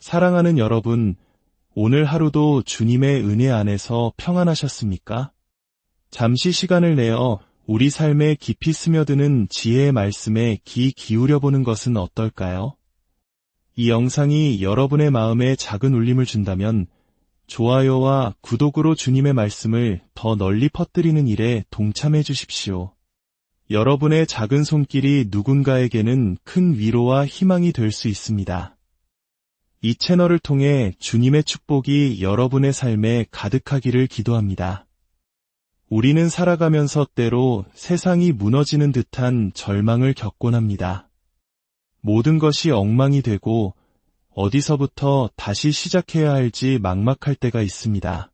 사랑하는 여러분, 오늘 하루도 주님의 은혜 안에서 평안하셨습니까? 잠시 시간을 내어 우리 삶에 깊이 스며드는 지혜의 말씀에 귀 기울여보는 것은 어떨까요? 이 영상이 여러분의 마음에 작은 울림을 준다면 좋아요와 구독으로 주님의 말씀을 더 널리 퍼뜨리는 일에 동참해 주십시오. 여러분의 작은 손길이 누군가에게는 큰 위로와 희망이 될 수 있습니다. 이 채널을 통해 주님의 축복이 여러분의 삶에 가득하기를 기도합니다. 우리는 살아가면서 때로 세상이 무너지는 듯한 절망을 겪곤 합니다. 모든 것이 엉망이 되고 어디서부터 다시 시작해야 할지 막막할 때가 있습니다.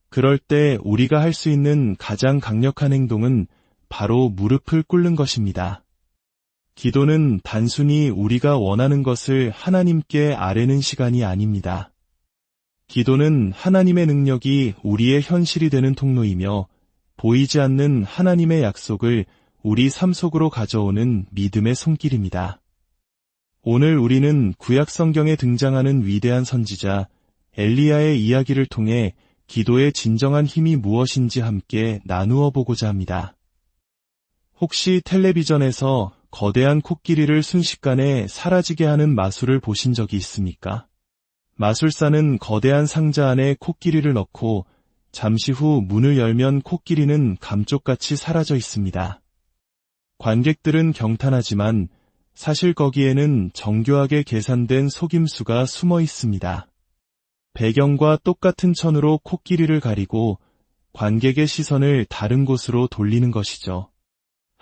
그럴 때 우리가 할 수 있는 가장 강력한 행동은 바로 무릎을 꿇는 것입니다. 기도는 단순히 우리가 원하는 것을 하나님께 아뢰는 시간이 아닙니다. 기도는 하나님의 능력이 우리의 현실이 되는 통로이며 보이지 않는 하나님의 약속을 우리 삶 속으로 가져오는 믿음의 손길입니다. 오늘 우리는 구약 성경에 등장하는 위대한 선지자 엘리야의 이야기를 통해 기도의 진정한 힘이 무엇인지 함께 나누어 보고자 합니다. 혹시 텔레비전에서 거대한 코끼리를 순식간에 사라지게 하는 마술을 보신 적이 있습니까? 마술사는 거대한 상자 안에 코끼리를 넣고 잠시 후 문을 열면 코끼리는 감쪽같이 사라져 있습니다. 관객들은 경탄하지만 사실 거기에는 정교하게 계산된 속임수가 숨어 있습니다. 배경과 똑같은 천으로 코끼리를 가리고 관객의 시선을 다른 곳으로 돌리는 것이죠.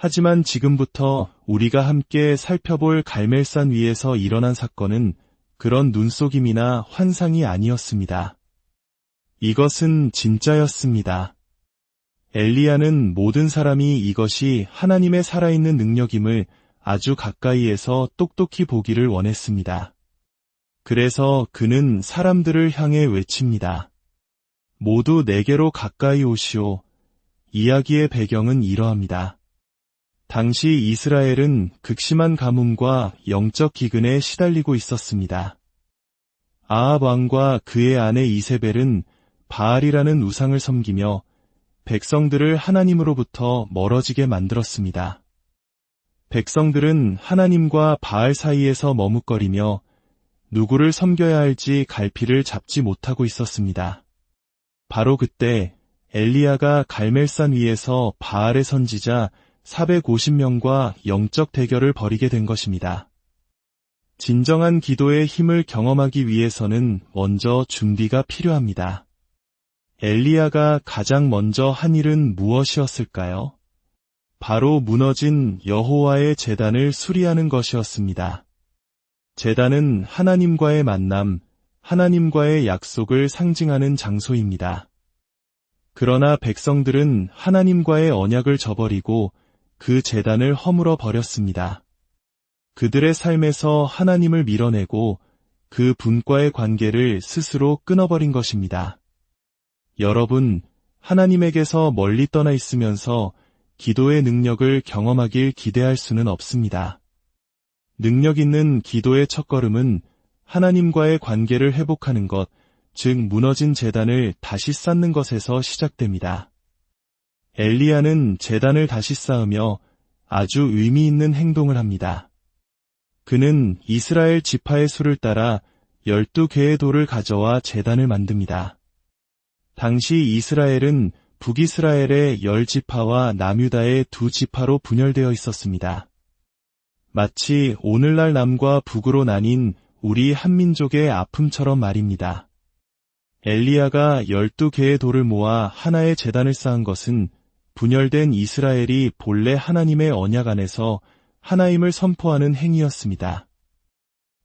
하지만 지금부터 우리가 함께 살펴볼 갈멜산 위에서 일어난 사건은 그런 눈속임이나 환상이 아니었습니다. 이것은 진짜였습니다. 엘리야는 모든 사람이 이것이 하나님의 살아있는 능력임을 아주 가까이에서 똑똑히 보기를 원했습니다. 그래서 그는 사람들을 향해 외칩니다. 모두 내게로 가까이 오시오. 이야기의 배경은 이러합니다. 당시 이스라엘은 극심한 가뭄과 영적 기근에 시달리고 있었습니다. 아합 왕과 그의 아내 이세벨은 바알이라는 우상을 섬기며 백성들을 하나님으로부터 멀어지게 만들었습니다. 백성들은 하나님과 바알 사이에서 머뭇거리며 누구를 섬겨야 할지 갈피를 잡지 못하고 있었습니다. 바로 그때 엘리야가 갈멜산 위에서 바알의 선지자 450명과 영적 대결을 벌이게 된 것입니다. 진정한 기도의 힘을 경험하기 위해서는 먼저 준비가 필요합니다. 엘리야가 가장 먼저 한 일은 무엇이었을까요? 바로 무너진 여호와의 제단을 수리하는 것이었습니다. 제단은 하나님과의 만남, 하나님과의 약속을 상징하는 장소입니다. 그러나 백성들은 하나님과의 언약을 저버리고 그 제단을 허물어 버렸습니다. 그들의 삶에서 하나님을 밀어내고 그 분과의 관계를 스스로 끊어버린 것입니다. 여러분, 하나님에게서 멀리 떠나 있으면서 기도의 능력을 경험하길 기대할 수는 없습니다. 능력 있는 기도의 첫걸음은 하나님과의 관계를 회복하는 것, 즉 무너진 제단을 다시 쌓는 것에서 시작됩니다. 엘리야는 제단을 다시 쌓으며 아주 의미 있는 행동을 합니다. 그는 이스라엘 지파의 수를 따라 12개의 돌을 가져와 제단을 만듭니다. 당시 이스라엘은 북이스라엘의 10지파와 남유다의 2지파로 분열되어 있었습니다. 마치 오늘날 남과 북으로 나뉜 우리 한민족의 아픔처럼 말입니다. 엘리야가 12개의 돌을 모아 하나의 제단을 쌓은 것은 분열된 이스라엘이 본래 하나님의 언약 안에서 하나임을 선포하는 행위였습니다.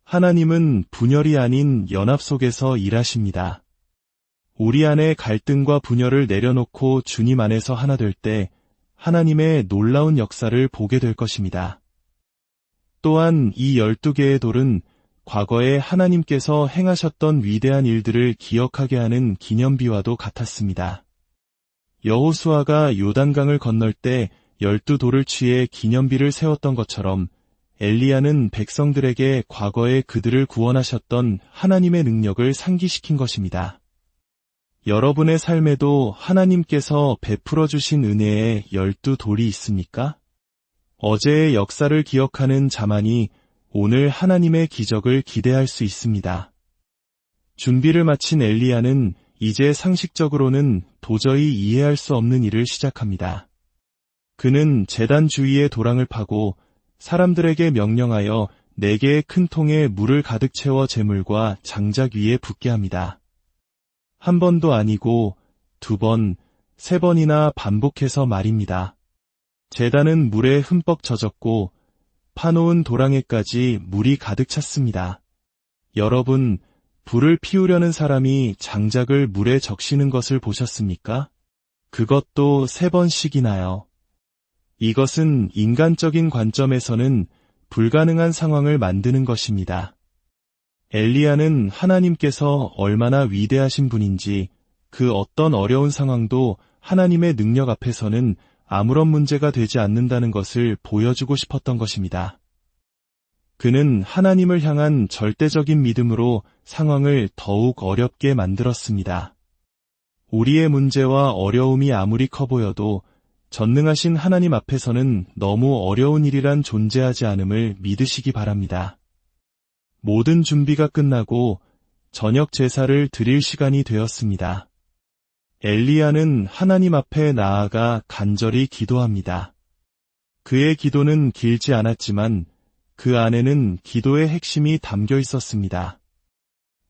하나님은 분열이 아닌 연합 속에서 일하십니다. 우리 안에 갈등과 분열을 내려놓고 주님 안에서 하나 될 때 하나님의 놀라운 역사를 보게 될 것입니다. 또한 이 12개의 돌은 과거에 하나님께서 행하셨던 위대한 일들을 기억하게 하는 기념비와도 같았습니다. 여호수아가 요단강을 건널 때 12돌을 취해 기념비를 세웠던 것처럼 엘리야는 백성들에게 과거에 그들을 구원하셨던 하나님의 능력을 상기시킨 것입니다. 여러분의 삶에도 하나님께서 베풀어 주신 은혜의 12돌이 있습니까? 어제의 역사를 기억하는 자만이 오늘 하나님의 기적을 기대할 수 있습니다. 준비를 마친 엘리야는 이제 상식적으로는 도저히 이해할 수 없는 일을 시작합니다. 그는 제단 주위에 도랑을 파고 사람들에게 명령하여 4개의 큰 통에 물을 가득 채워 제물과 장작 위에 붓게 합니다. 한 번도 아니고 2번, 3번이나 반복해서 말입니다. 제단은 물에 흠뻑 젖었고 파놓은 도랑에까지 물이 가득 찼습니다. 여러분, 불을 피우려는 사람이 장작을 물에 적시는 것을 보셨습니까? 그것도 3번씩이나요. 이것은 인간적인 관점에서는 불가능한 상황을 만드는 것입니다. 엘리야는 하나님께서 얼마나 위대하신 분인지 그 어떤 어려운 상황도 하나님의 능력 앞에서는 아무런 문제가 되지 않는다는 것을 보여주고 싶었던 것입니다. 그는 하나님을 향한 절대적인 믿음으로 상황을 더욱 어렵게 만들었습니다. 우리의 문제와 어려움이 아무리 커 보여도 전능하신 하나님 앞에서는 너무 어려운 일이란 존재하지 않음을 믿으시기 바랍니다. 모든 준비가 끝나고 저녁 제사를 드릴 시간이 되었습니다. 엘리야는 하나님 앞에 나아가 간절히 기도합니다. 그의 기도는 길지 않았지만 그 안에는 기도의 핵심이 담겨 있었습니다.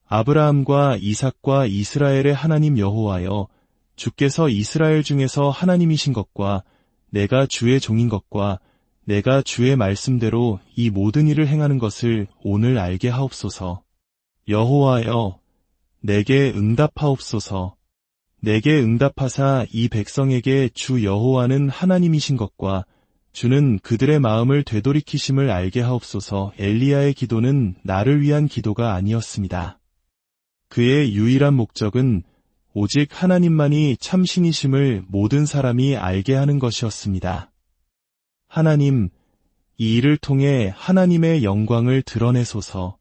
아브라함과 이삭과 이스라엘의 하나님 여호와여, 주께서 이스라엘 중에서 하나님이신 것과 내가 주의 종인 것과 내가 주의 말씀대로 이 모든 일을 행하는 것을 오늘 알게 하옵소서. 여호와여, 내게 응답하옵소서. 내게 응답하사 이 백성에게 주 여호와는 하나님이신 것과 주는 그들의 마음을 되돌이키심을 알게 하옵소서. 엘리야의 기도는 나를 위한 기도가 아니었습니다. 그의 유일한 목적은 오직 하나님만이 참신이심을 모든 사람이 알게 하는 것이었습니다. 하나님, 이 일을 통해 하나님의 영광을 드러내소서.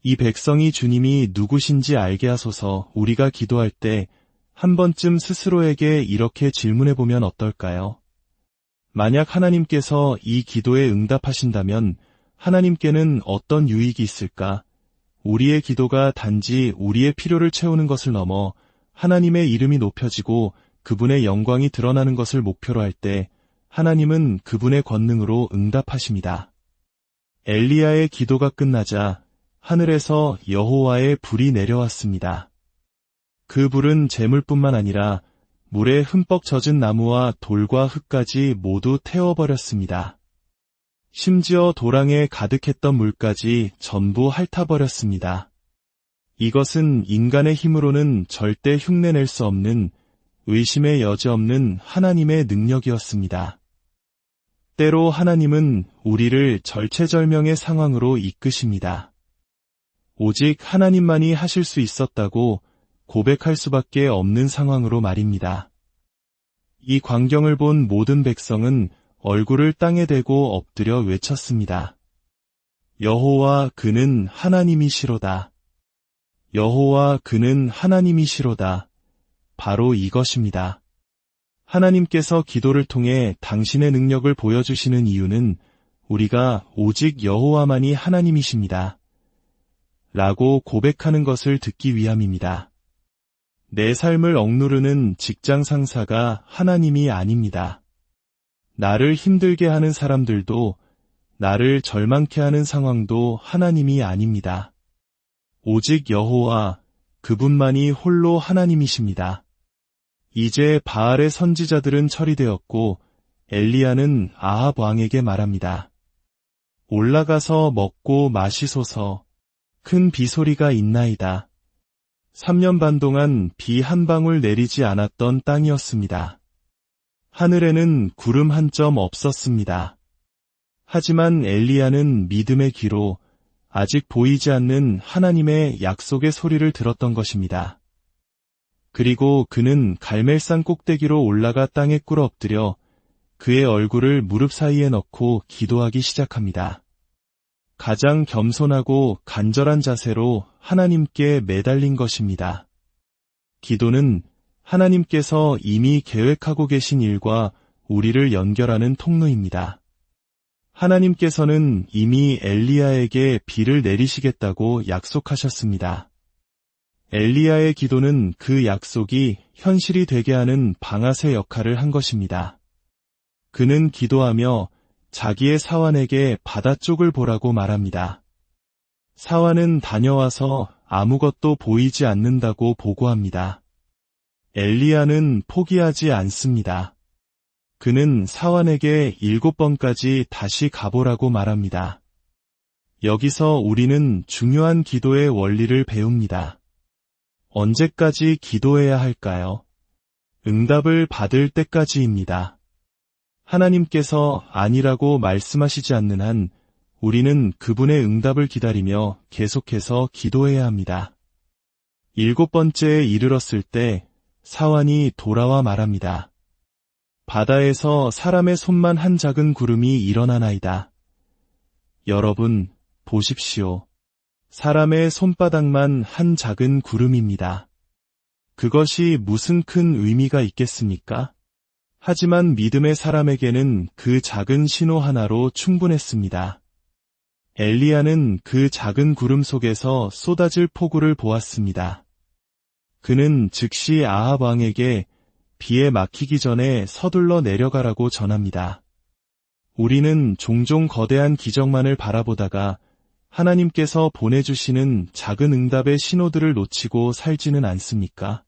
이 백성이 주님이 누구신지 알게 하소서. 우리가 기도할 때 한 번쯤 스스로에게 이렇게 질문해보면 어떨까요? 만약 하나님께서 이 기도에 응답하신다면 하나님께는 어떤 유익이 있을까? 우리의 기도가 단지 우리의 필요를 채우는 것을 넘어 하나님의 이름이 높여지고 그분의 영광이 드러나는 것을 목표로 할 때 하나님은 그분의 권능으로 응답하십니다. 엘리야의 기도가 끝나자 하늘에서 여호와의 불이 내려왔습니다. 그 불은 재물뿐만 아니라 물에 흠뻑 젖은 나무와 돌과 흙까지 모두 태워버렸습니다. 심지어 도랑에 가득했던 물까지 전부 핥아버렸습니다. 이것은 인간의 힘으로는 절대 흉내낼 수 없는 의심의 여지 없는 하나님의 능력이었습니다. 때로 하나님은 우리를 절체절명의 상황으로 이끄십니다. 오직 하나님만이 하실 수 있었다고 고백할 수밖에 없는 상황으로 말입니다. 이 광경을 본 모든 백성은 얼굴을 땅에 대고 엎드려 외쳤습니다. 여호와 그는 하나님이시로다. 여호와 그는 하나님이시로다. 바로 이것입니다. 하나님께서 기도를 통해 당신의 능력을 보여주시는 이유는 우리가 오직 여호와만이 하나님이십니다. 라고 고백하는 것을 듣기 위함입니다. 내 삶을 억누르는 직장 상사가 하나님이 아닙니다. 나를 힘들게 하는 사람들도 나를 절망케 하는 상황도 하나님이 아닙니다. 오직 여호와, 그분만이 홀로 하나님이십니다. 이제 바알의 선지자들은 처리되었고 엘리야는 아합 왕에게 말합니다. 올라가서 먹고 마시소서. 큰 비소리가 있나이다. 3년 반 동안 비 한 방울 내리지 않았던 땅이었습니다. 하늘에는 구름 한 점 없었습니다. 하지만 엘리야는 믿음의 귀로 아직 보이지 않는 하나님의 약속의 소리를 들었던 것입니다. 그리고 그는 갈멜산 꼭대기로 올라가 땅에 꿇어 엎드려 그의 얼굴을 무릎 사이에 넣고 기도하기 시작합니다. 가장 겸손하고 간절한 자세로 하나님께 매달린 것입니다. 기도는 하나님께서 이미 계획하고 계신 일과 우리를 연결하는 통로입니다. 하나님께서는 이미 엘리야에게 비를 내리시겠다고 약속하셨습니다. 엘리야의 기도는 그 약속이 현실이 되게 하는 방아쇠 역할을 한 것입니다. 그는 기도하며 자기의 사환에게 바다 쪽을 보라고 말합니다. 사환은 다녀와서 아무것도 보이지 않는다고 보고합니다. 엘리야는 포기하지 않습니다. 그는 사환에게 7번까지 다시 가보라고 말합니다. 여기서 우리는 중요한 기도의 원리를 배웁니다. 언제까지 기도해야 할까요? 응답을 받을 때까지입니다. 하나님께서 아니라고 말씀하시지 않는 한 우리는 그분의 응답을 기다리며 계속해서 기도해야 합니다. 7번째에 이르렀을 때 사환이 돌아와 말합니다. 바다에서 사람의 손만 한 작은 구름이 일어나나이다. 여러분, 보십시오. 사람의 손바닥만 한 작은 구름입니다. 그것이 무슨 큰 의미가 있겠습니까? 하지만 믿음의 사람에게는 그 작은 신호 하나로 충분했습니다. 엘리야는 그 작은 구름 속에서 쏟아질 폭우를 보았습니다. 그는 즉시 아합 왕에게 비에 막히기 전에 서둘러 내려가라고 전합니다. 우리는 종종 거대한 기적만을 바라보다가 하나님께서 보내주시는 작은 응답의 신호들을 놓치고 살지는 않습니까?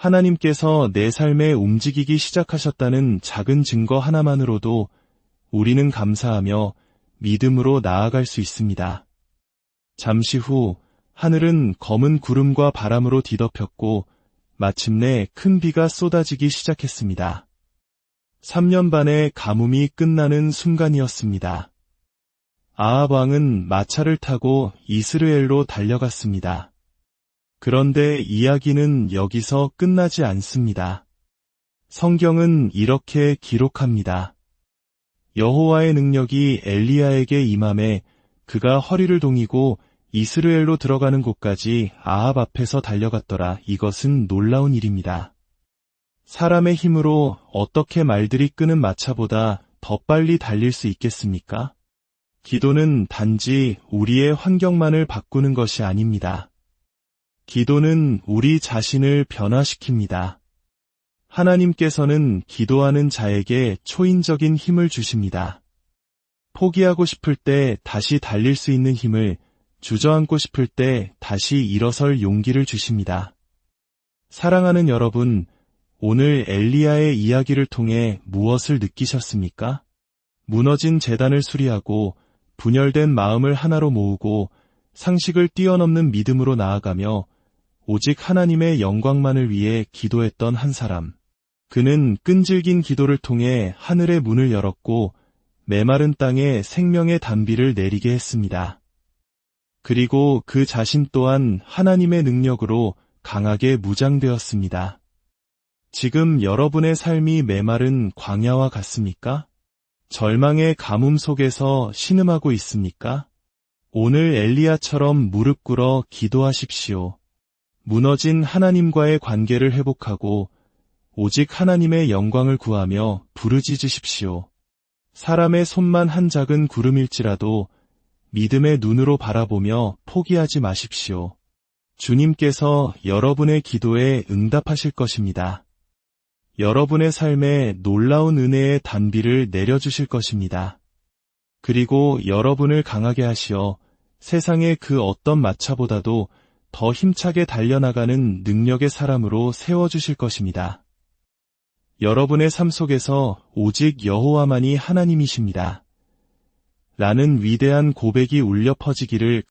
하나님께서 내 삶에 움직이기 시작하셨다는 작은 증거 하나만으로도 우리는 감사하며 믿음으로 나아갈 수 있습니다. 잠시 후 하늘은 검은 구름과 바람으로 뒤덮였고 마침내 큰 비가 쏟아지기 시작했습니다. 3년 반의 가뭄이 끝나는 순간이었습니다. 아합 왕은 마차를 타고 이스라엘로 달려갔습니다. 그런데 이야기는 여기서 끝나지 않습니다. 성경은 이렇게 기록합니다. 여호와의 능력이 엘리야에게 임함에 그가 허리를 동이고 이스라엘로 들어가는 곳까지 아합 앞에서 달려갔더라. 이것은 놀라운 일입니다. 사람의 힘으로 어떻게 말들이 끄는 마차보다 더 빨리 달릴 수 있겠습니까? 기도는 단지 우리의 환경만을 바꾸는 것이 아닙니다. 기도는 우리 자신을 변화시킵니다. 하나님께서는 기도하는 자에게 초인적인 힘을 주십니다. 포기하고 싶을 때 다시 달릴 수 있는 힘을, 주저앉고 싶을 때 다시 일어설 용기를 주십니다. 사랑하는 여러분, 오늘 엘리야의 이야기를 통해 무엇을 느끼셨습니까? 무너진 제단을 수리하고 분열된 마음을 하나로 모으고 상식을 뛰어넘는 믿음으로 나아가며 오직 하나님의 영광만을 위해 기도했던 한 사람. 그는 끈질긴 기도를 통해 하늘의 문을 열었고 메마른 땅에 생명의 단비를 내리게 했습니다. 그리고 그 자신 또한 하나님의 능력으로 강하게 무장되었습니다. 지금 여러분의 삶이 메마른 광야와 같습니까? 절망의 가뭄 속에서 신음하고 있습니까? 오늘 엘리야처럼 무릎 꿇어 기도하십시오. 무너진 하나님과의 관계를 회복하고 오직 하나님의 영광을 구하며 부르짖으십시오. 사람의 손만 한 작은 구름일지라도 믿음의 눈으로 바라보며 포기하지 마십시오. 주님께서 여러분의 기도에 응답하실 것입니다. 여러분의 삶에 놀라운 은혜의 단비를 내려주실 것입니다. 그리고 여러분을 강하게 하시어 세상의 그 어떤 마차보다도 더 힘차게 달려나가는 능력의 사람으로 세워주실 것입니다. 여러분의 삶 속에서 오직 여호와만이 하나님이십니다. 라는 위대한 고백이 울려 퍼지기를